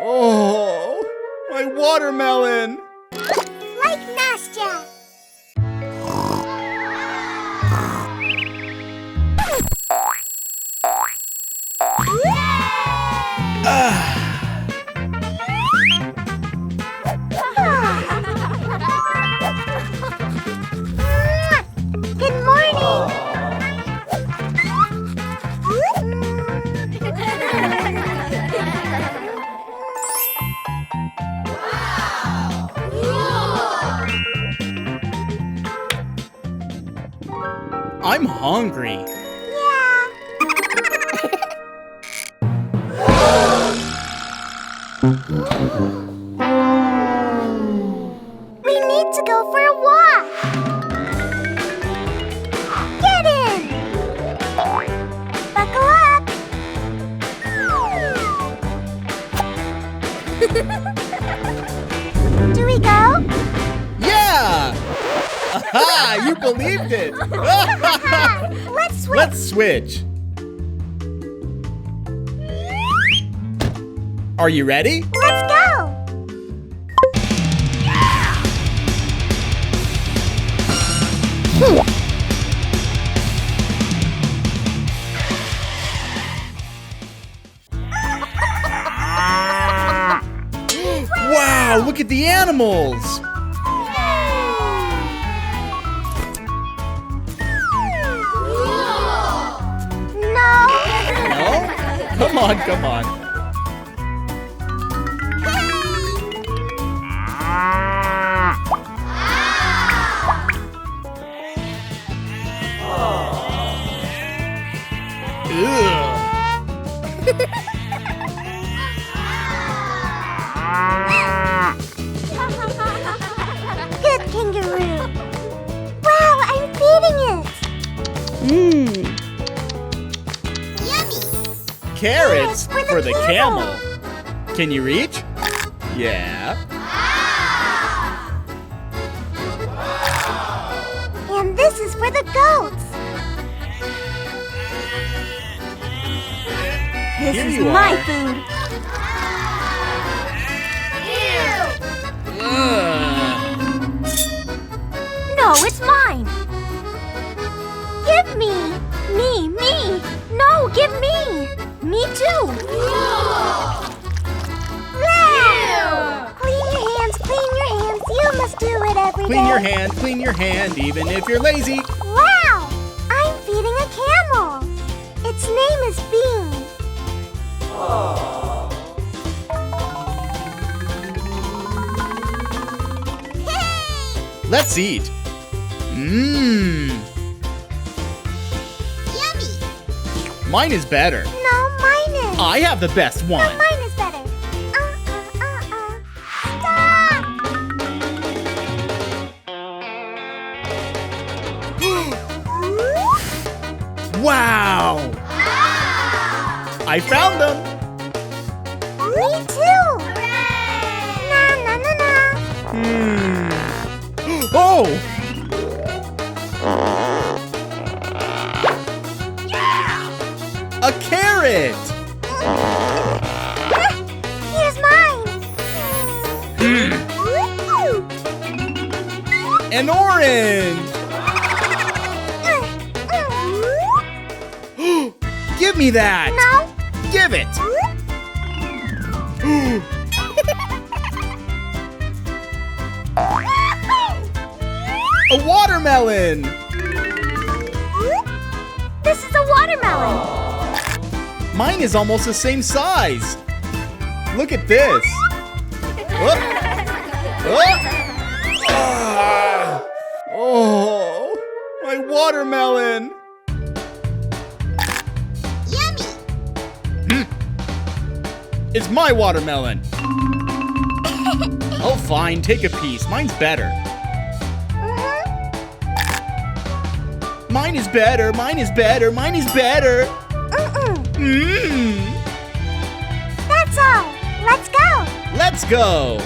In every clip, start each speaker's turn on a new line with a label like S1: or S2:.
S1: Oh, my watermelon!
S2: Like Nastya. Good morning.
S1: I'm hungry.
S2: Yeah. We need to go for a walk. Get in. Buckle up. Do we go?
S1: Yeah! Aha! You believed it!
S2: Let's switch.
S1: Let's switch. Are you ready?
S2: Let's go.
S1: Wow, look at the animals!
S2: No.
S1: No? Come on, come on.
S2: Good kangaroo. Wow, I'm feeding it. Yummy.
S1: Carrots
S2: for the
S1: for the
S2: camel.
S1: camel. Can you reach? Yeah.
S2: And this is for the goats. This
S1: Here
S2: is
S1: you
S2: my
S1: are.
S2: food. No, it's mine. Give me. Me. No, give me. Me too. Wow. Clean your hands. You must do it every day.
S1: Clean your hand, even if you're lazy.
S2: Wow! I'm feeding a camel. Its name is Bean. Hey!
S1: Let's eat. Mmm.
S2: Yummy!
S1: Mine is better.
S2: No, mine is.
S1: I have the best
S2: No,
S1: one.
S2: mine is better. Stop!
S1: Wow! I found them.
S2: Me too. Na.
S1: Oh! A carrot!
S2: Here's mine.
S1: An orange! Give me that!
S2: No.
S1: Give it! A watermelon!
S2: This is a watermelon.
S1: Mine is almost the same size. Look at this. Oh, my watermelon.
S2: Yummy.
S1: It's my watermelon. Oh, fine, take a piece. Mine's better. Mine is better.
S2: That's all. Let's go.
S1: Let's go.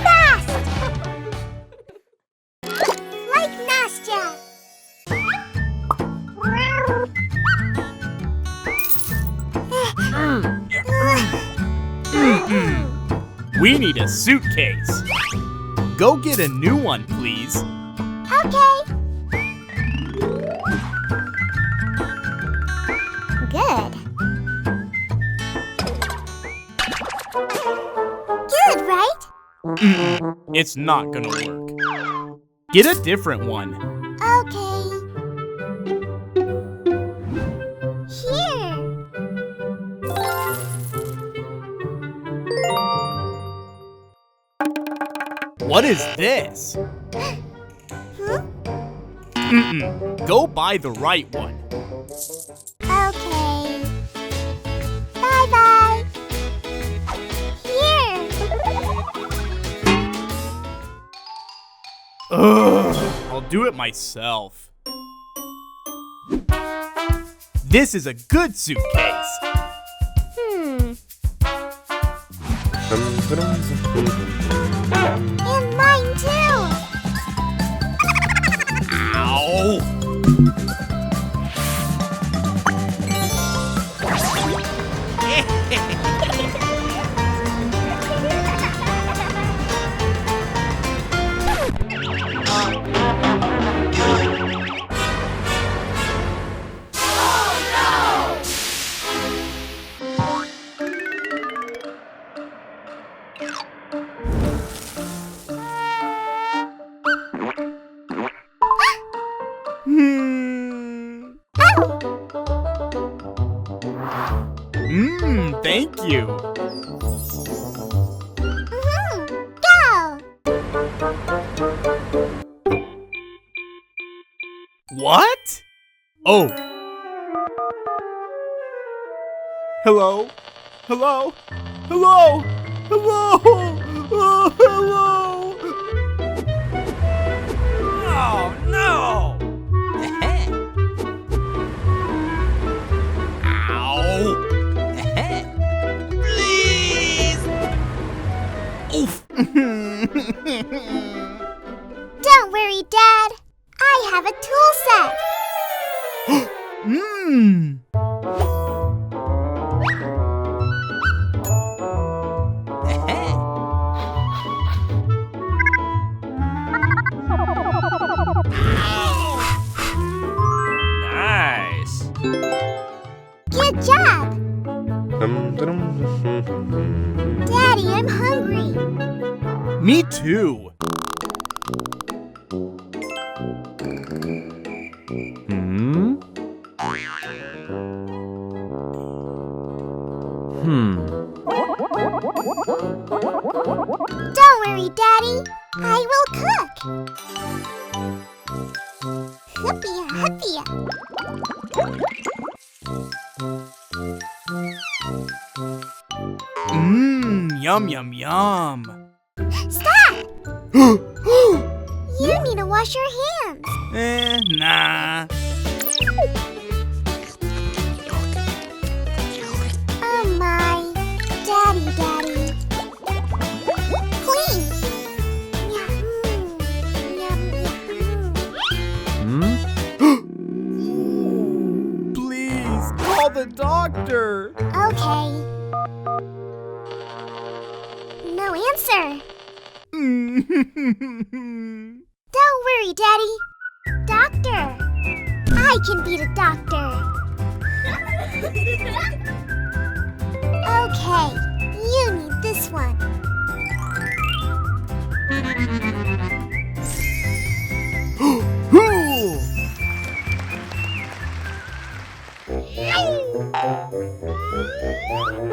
S2: Fast. Like Nastya.
S1: We need a suitcase. Go get a new one, please.
S2: Okay. Good. Good, right?
S1: It's not gonna work. Get a different one.
S2: Okay. Here.
S1: What is this?
S2: Huh?
S1: Go buy the right one.
S2: Okay. Bye-bye. Here.
S1: Ugh, I'll do it myself. This is a good suitcase.
S2: And mine too.
S1: Ow! Thank you.
S2: Go.
S1: What? Oh. Hello? Hello? Hello? Hello? Oh, hello? Oh, no! Ow! Please! Oof!
S2: Don't worry, Dad. I have a tool set.
S1: Nice.
S2: Good job. Daddy, I'm hungry.
S1: Me too.
S2: Don't worry, Daddy. I will cook. Hoopia, hoopia.
S1: Yum, yum, yum.
S2: Stop! You need to wash your hands.
S1: Nah.
S2: Oh my. Daddy, Daddy. Clean. Yum, yum, yum.
S1: Please, call the doctor.
S2: Okay. No answer. Don't worry, Daddy. Doctor. I can be the doctor. Okay, you need this one.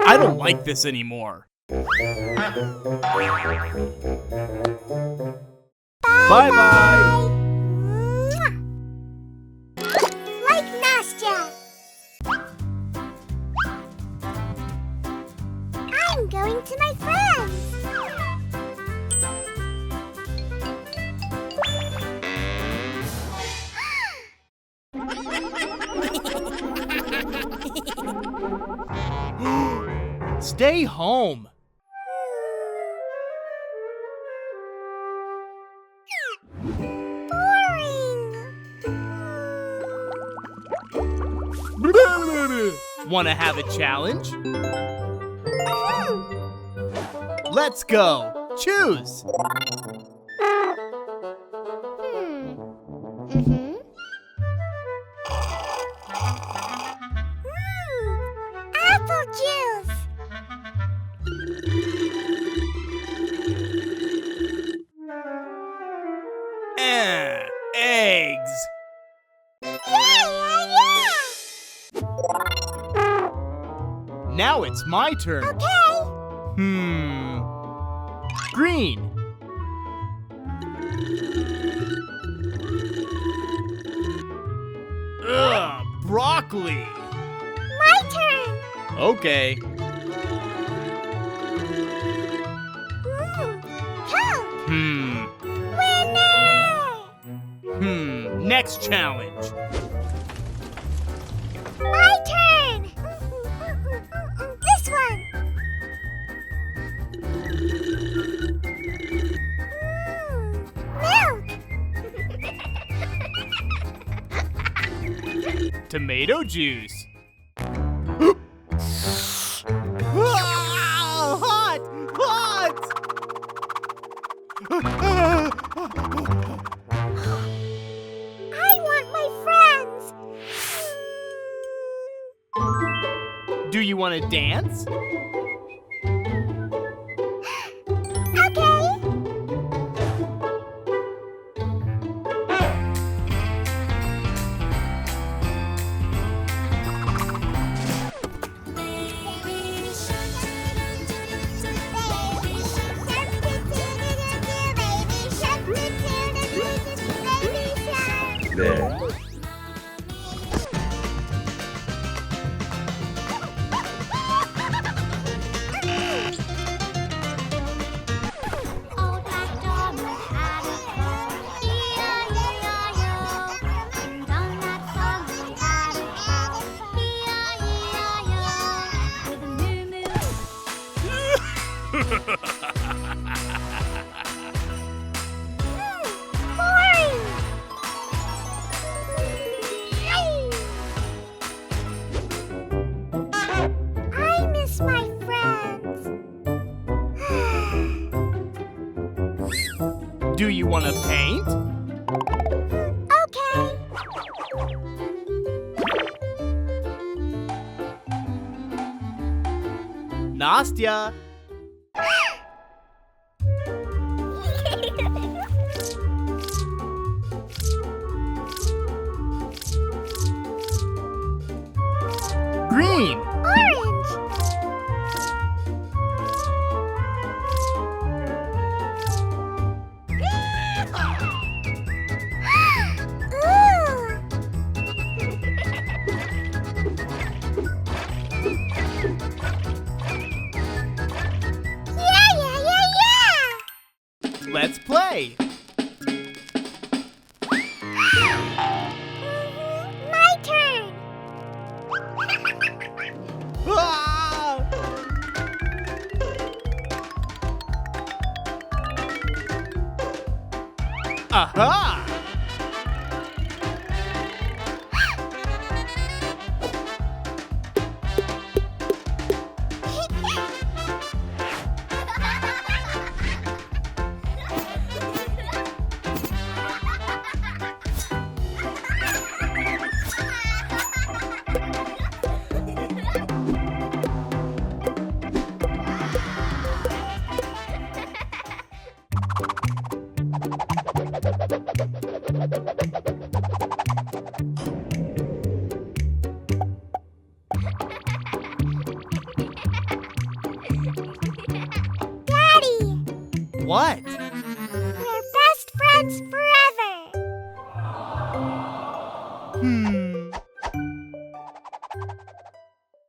S1: I don't like this anymore. Bye-bye.
S2: Like Nastya. I'm going to my friends.
S1: Stay home.
S2: Boring.
S1: Wanna have a challenge?
S2: Mhm.
S1: Let's go. Choose.
S2: Mhm. Apple juice.
S1: Eggs.
S2: Yeah.
S1: Now it's my turn.
S2: Okay.
S1: Green. Broccoli.
S2: My turn.
S1: Okay.
S2: Coke. Winner.
S1: Next challenge.
S2: My turn. This one. Milk.
S1: Tomato juice. Hot! Hot!
S2: I want my friends.
S1: Do you want to dance?
S2: Okay.
S3: There.
S2: I miss my friends.
S1: Do you want to paint?
S2: Okay.
S1: Nastya. Green.
S2: Orange. Ooh. Yeah.
S1: Let's play.
S2: My turn.
S1: Ah! Aha!
S2: Daddy,
S1: What?
S2: we're best friends forever.